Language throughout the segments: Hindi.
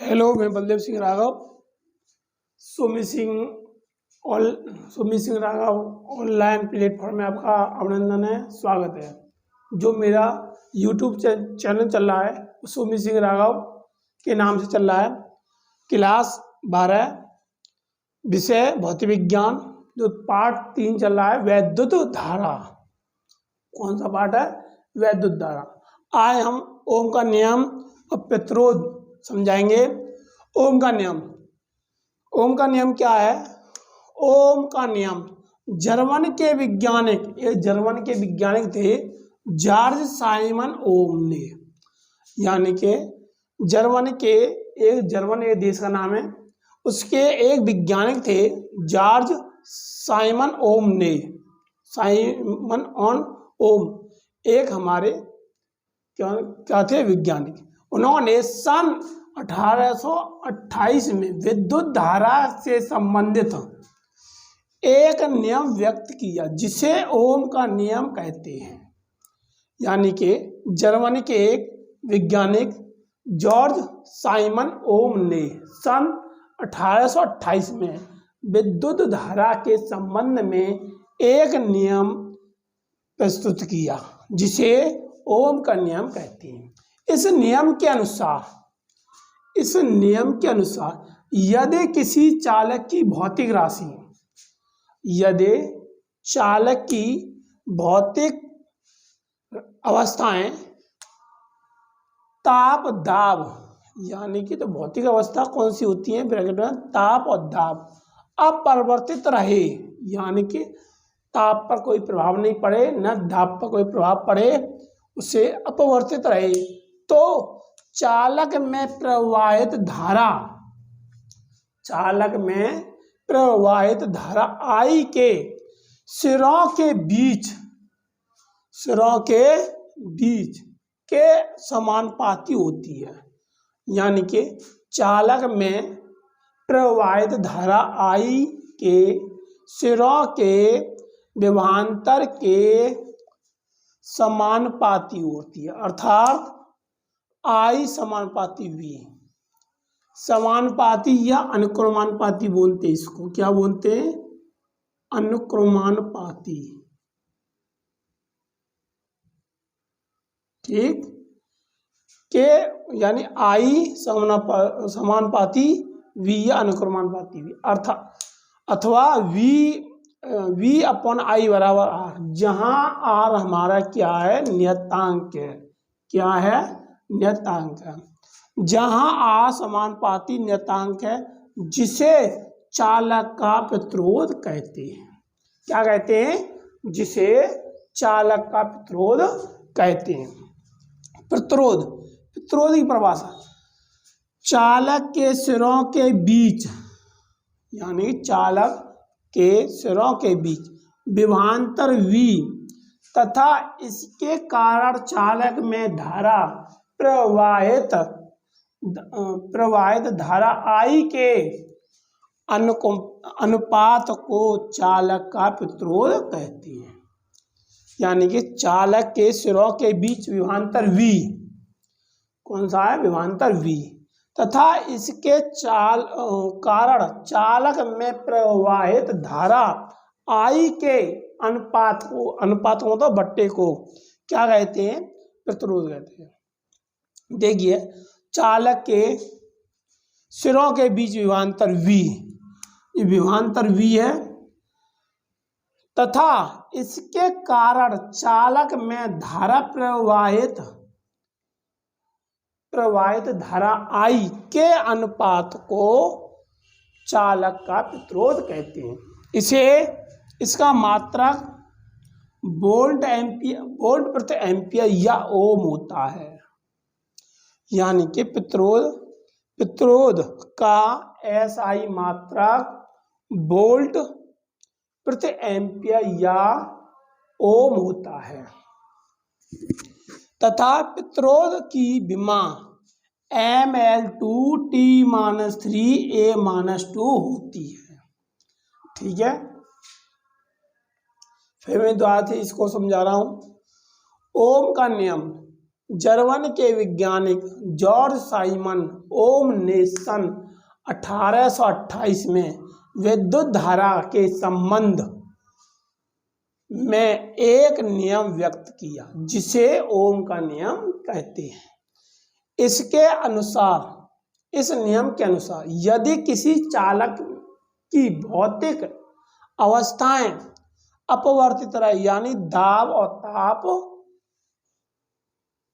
हेलो, मैं बलदेव सिंह राघव। सुमित सिंह राघव ऑनलाइन प्लेटफॉर्म में आपका अभिनंदन है, स्वागत है। जो मेरा यूट्यूब चैनल चल रहा है वो सुमित सिंह राघव के नाम से चल रहा है। क्लास 12 विषय भौतिक विज्ञान, जो पार्ट 3 चल रहा है, वैद्युत धारा। कौन सा पार्ट है? वैद्युत धारा। आज हम ओम का नियम और प्रतिरोध समझाएंगे। ओम का नियम क्या है? ओम का नियम जर्मन के वैज्ञानिक थे जॉर्ज साइमन ओम ने। यानी कि जर्मन एक देश का नाम है, उसके एक वैज्ञानिक थे जॉर्ज साइमन ओम ने। ओम एक हमारे क्या थे? वैज्ञानिक। उन्होंने सन 1828 में विद्युत धारा से संबंधित एक नियम व्यक्त किया जिसे ओम का नियम कहते हैं। यानी कि जर्मनी के एक वैज्ञानिक जॉर्ज साइमन ओम ने सन 1828 में विद्युत धारा के संबंध में एक नियम प्रस्तुत किया जिसे ओम का नियम कहते हैं। इस नियम के अनुसार यदि किसी चालक की भौतिक अवस्थाएं ताप दाब, यानी कि तो भौतिक अवस्था कौन सी होती है? ब्रैकेट में ताप और दाब अपरिवर्तित रहे, यानी कि ताप पर कोई प्रभाव नहीं पड़े न दाब पर कोई प्रभाव पड़े, उसे अपरिवर्तित रहे, तो चालक में प्रवाहित धारा आई के सिरों के बीच के समानुपाती होती है। यानी कि चालक में प्रवाहित धारा आई के सिरों के विभवांतर के समानुपाती होती है, अर्थात आई समानुपाती वी। समानुपाती या अनुक्रमानुपाती बोलते हैं इसको। क्या बोलते हैं? अनुक्रमानुपाती। ठीक के यानी आई समानुपाती वी या अनुक्रमानुपाती वी, अथवा वी अपॉन आई बराबर आर, जहां आर हमारा क्या है? नियतांक है। क्या है? नियतांक है। जहां आर समानुपाती नियतांक है, जिसे चालक का प्रतिरोध कहते हैं। क्या कहते हैं? जिसे चालक का प्रतिरोध कहते हैं। प्रतिरोध की परिभाषा चालक के सिरों के बीच, यानी चालक के सिरों के बीच विभवांतर वी तथा इसके कारण चालक में धारा प्रवाहित धारा आई के अनुपात को चालक का प्रतिरोध कहते हैं। यानी कि चालक के सिरों के बीच विभवांतर वी, कौन सा है? विभवांतर वी, तथा इसके कारण चालक में प्रवाहित धारा आई के अनुपात को तो बट्टे को क्या कहते हैं? प्रतिरोध कहते हैं। देखिए, चालक के सिरों के बीच विभवांतर वी, ये विभवांतर वी है, तथा इसके कारण चालक में धारा प्रवाहित धारा आई के अनुपात को चालक का प्रतिरोध कहते हैं। इसका मात्रक वोल्ट प्रति एम्पियर या ओम होता है। यानी कि प्रतिरोध का एसआई मात्रक वोल्ट प्रति एम्पियर या ओम होता है, तथा प्रतिरोध की विमा mL2T-3A-2 होती है। ठीक है, फिर मैं दोबारा से इसको समझा रहा हूं। ओम का नियम जर्मन के वैज्ञानिक जॉर्ज साइमन ओम ने सन 1828 में विद्युत धारा के संबंध में एक नियम व्यक्त किया जिसे ओम का नियम कहते हैं। इसके अनुसार, इस नियम के अनुसार यदि किसी चालक की भौतिक अवस्थाएं अपरिवर्तित रहे, यानी दाब और ताप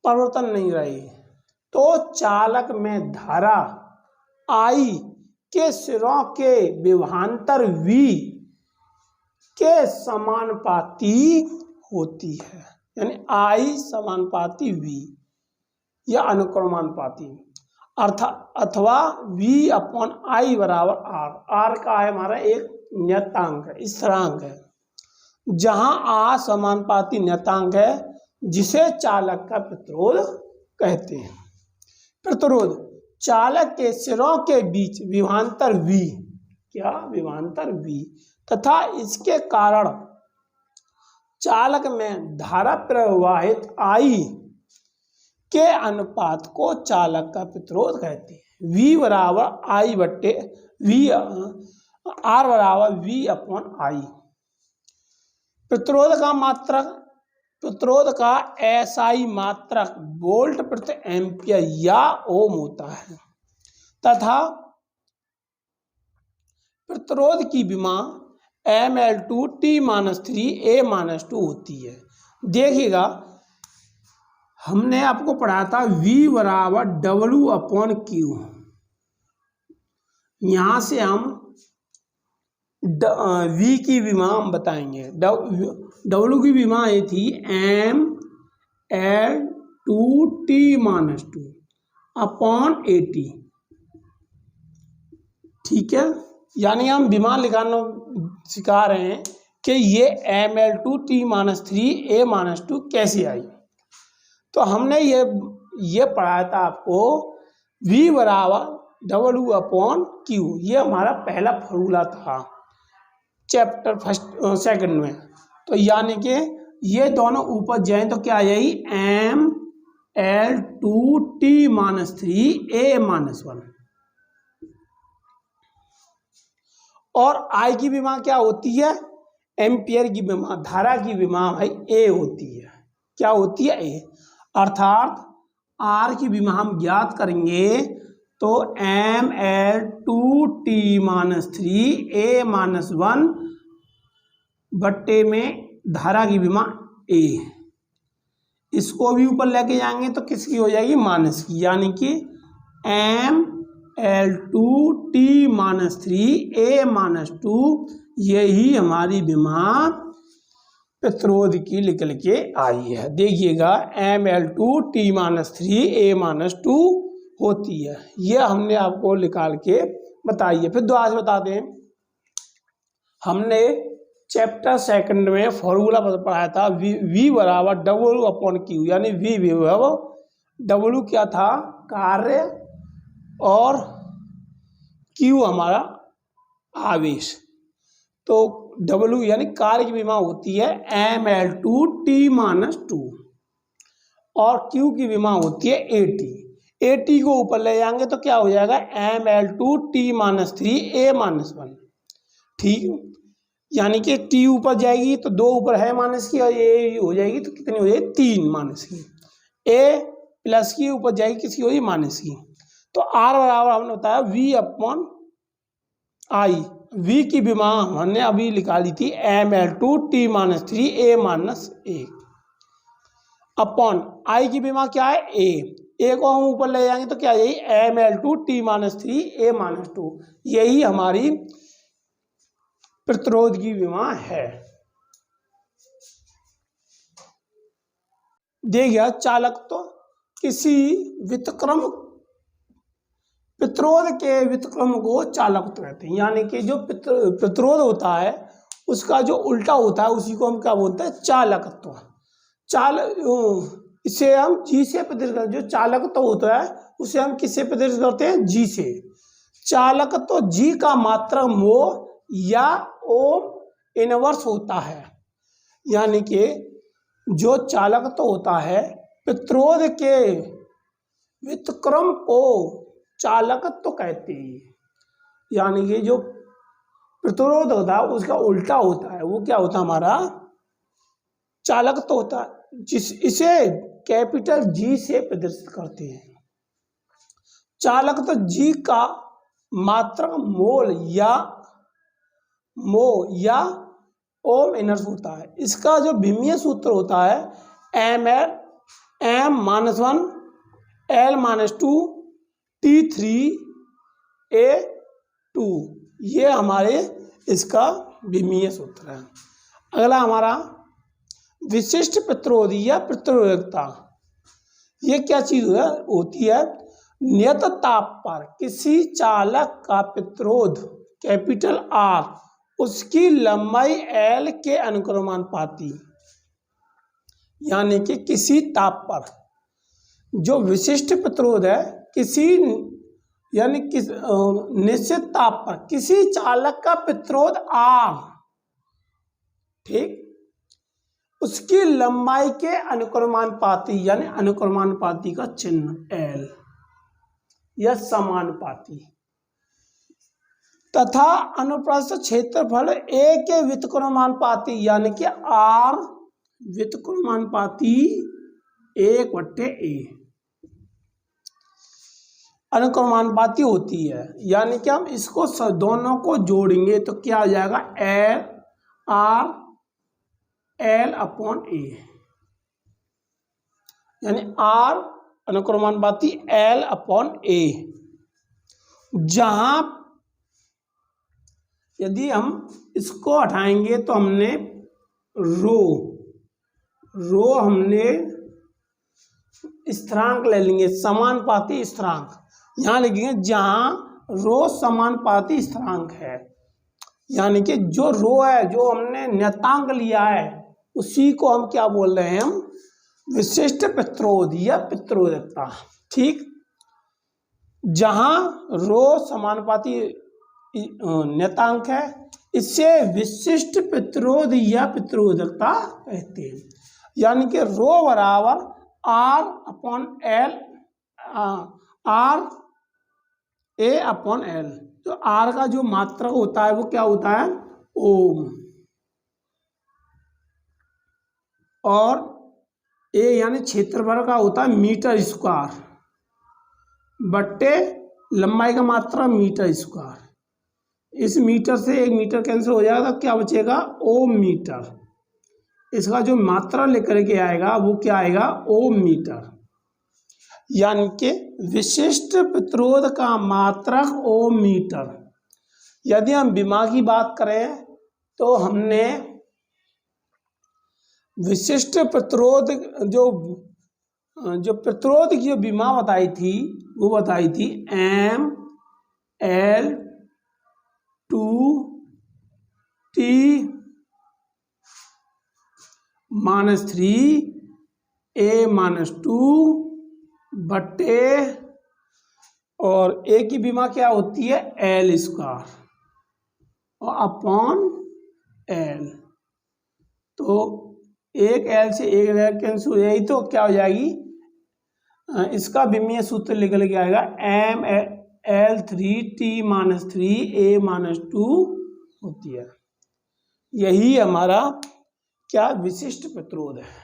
परिवर्तन नहीं रहे, तो चालक में धारा I के सिरों के विभवांतर V के समानुपाती होती है, यानी I समानुपाती V या अनुक्रमानुपाती, अथवा V/I बराबर R। R का है हमारा एक नियतांक है, स्थिरांक है, जहां R समानुपाती नियतांक है जिसे चालक का प्रतिरोध कहते हैं। प्रतिरोध चालक के सिरों के बीच विभवांतर V, क्या विभवांतर V, तथा इसके कारण चालक में धारा प्रवाहित I के अनुपात को चालक का प्रतिरोध कहते हैं। V बराबर I बट्टे V, R बराबर V/I। प्रतिरोध का मात्रक, प्रतिरोध का SI मात्रक वोल्ट प्रति एम्पियर या ओम होता है तथा प्रतिरोध की विमा mL2 T-3 A-2 होती है। देखिएगा हमने आपको पढ़ा था V बराबर W/Q। यहाँ से हम V की विमा हम बताएंगे। W की विमा ये थी mL2 T-2 अपॉन AT। ठीक है, यानी हम विमा लिखाना सिखा रहे हैं कि ये mL2 T-3 A-2 कैसे आई। तो हमने ये पढ़ाया था आपको V बराबर W/Q, ये हमारा पहला फॉर्मूला था चैप्टर सेकंड में। तो यानी कि ये दोनों ऊपर जाएं तो क्या आ जाएगी mL2 T-3 A-1। और I की विमा क्या होती है, एम्पियर की विमा, धारा की विमा भाई A होती है। क्या होती है A, अर्थात R की विमा हम ज्ञात करेंगे तो mL2 T-3 A-1 बट्टे में धारा की विमा A। इसको भी ऊपर लेके जाएंगे तो किसकी हो जाएगी, माइनस की, यानी कि mL2 T-3 A-2 यही हमारी विमा प्रतिरोध की निकल के आई है। देखिएगा mL2 T-3 A-2 होती है, यह हमने आपको निकाल के बताई है। फिर दोबारा से बता दें, हमने चैप्टर सेकंड में फॉर्मूला पढ़ाया था V बराबर W/Q, यानी V विभव, W क्या था कार्य और Q हमारा आवेश। तो W यानी कार्य की विमा होती है mL2 T-2 और Q की विमा होती है AT। AT को ऊपर ले जाएंगे तो क्या हो जाएगा mL2 T-3 A-1। ठीक, यानी कि T ऊपर जाएगी तो 2 ऊपर है माइनस की, और A हो जाएगी तो कितनी हो जाएगी 3 माइनस की। A प्लस की ऊपर जाएगी किसकी हो जाएगी माइनस की। तो R बराबर हमने बताया V/I। V की विमा हमने अभी निकाली थी mL2 T-3 A-1 upon I की विमा क्या है A को हम ऊपर ले जाएंगे तो क्या यही mL2 T-3 A-2 यही हमारी प्रतिरोध की विमा है। देखिए चालक तो किसी व्युत्क्रम, प्रतिरोध के व्युत्क्रम को चालकत्व कहते हैं, यानी कि जो प्रतिरोध होता है उसका जो उल्टा होता है उसी को हम क्या बोलते हैं, चालकत्व। इसे हम G से प्रदर्शित करते हैं। जो चालकत्व होता है उसे हम किससे प्रदर्शित करते हैं, G से। चालकत्व G का मात्रक मोह या ओम इनवर्स होता है, यानी कि जो चालकत्व होता है प्रतिरोध के व्युत्क्रम को चालकत्व कहते हैं। यानी कि जो प्रतिरोध होता है उसका उल्टा होता है, वो क्या होता है हमारा चालकत्व होता है, इसे कैपिटल जी से प्रदर्शित करते हैं। चालकत्व जी का मात्रक मोल या ओम इनर्स होता है। इसका जो विमीय सूत्र होता है M-1 L-2 T3A2, ये हमारे इसका विमीय सूत्र है। अगला हमारा विशिष्ट प्रतिरोध या प्रतिरोधकता, ये क्या चीज होती है? नियत ताप पर किसी चालक का प्रतिरोध कैपिटल R उसकी लंबाई L के अनुक्रमानुपाती। यानी कि किसी ताप पर जो विशिष्ट प्रतिरोध है किसी यानी किस निश्चित ताप पर किसी चालक का प्रतिरोध R, ठीक, उसकी लंबाई के अनुक्रमानुपाती, यानी अनुक्रमानुपाती का चिन्ह L या समानुपाती, तथा अनुप्रस्थ क्षेत्रफल A के व्युत्क्रमानुपाती, यानी कि R व्युत्क्रमानुपाती 1/A अनुक्रमानुपाती होती है। यानी कि हम इसको दोनों को जोड़ेंगे तो क्या हो जाएगा? L/A, यानी R अनुक्रमानुपाती L/A। जहां यदि हम इसको हटाएंगे तो हमने रो हमने स्थिरांक ले लेंगे, समानुपाती स्थिरांक यहाँ लिखेंगे जहां रो समानुपाती स्थिरांक है। यानी कि जो रो है, जो हमने नियतांक लिया है, उसी को हम क्या बोल रहे हैं? हम विशिष्ट प्रतिरोध या प्रतिरोधकता, ठीक। जहां रो समानुपाती नियतांक है, इससे विशिष्ट प्रतिरोध या प्रतिरोधकता कहते हैं। यानी कि रो बराबर R/A/L, तो R का जो मात्रक होता है वो क्या होता है? ओम। और A यानी क्षेत्रफल का होता है मीटर स्क्वायर बट्टे लंबाई का मात्रा मीटर स्क्वायर। इस मीटर से एक मीटर कैंसिल हो जाएगा तो क्या बचेगा? ओम मीटर। इसका जो मात्रा लेकर के आएगा वो क्या आएगा? ओम मीटर। यानी कि विशिष्ट प्रतिरोध का मात्रक ओम मीटर। यदि हम विमा की बात करें तो हमने विशिष्ट प्रतिरोध जो प्रतिरोध की जो विमा बताई थी वो बताई थी M/L/2T-3A-2 बट्टे और A की विमा क्या होती है? L स्क्वायर और अपॉन L। तो एक L से एक L कैंसिल हो जाएगी तो क्या हो जाएगी? इसका विमीय सूत्र निकल के आएगा ML3T-3A-2 होती है। यही हमारा क्या विशिष्ट प्रतिरोध है।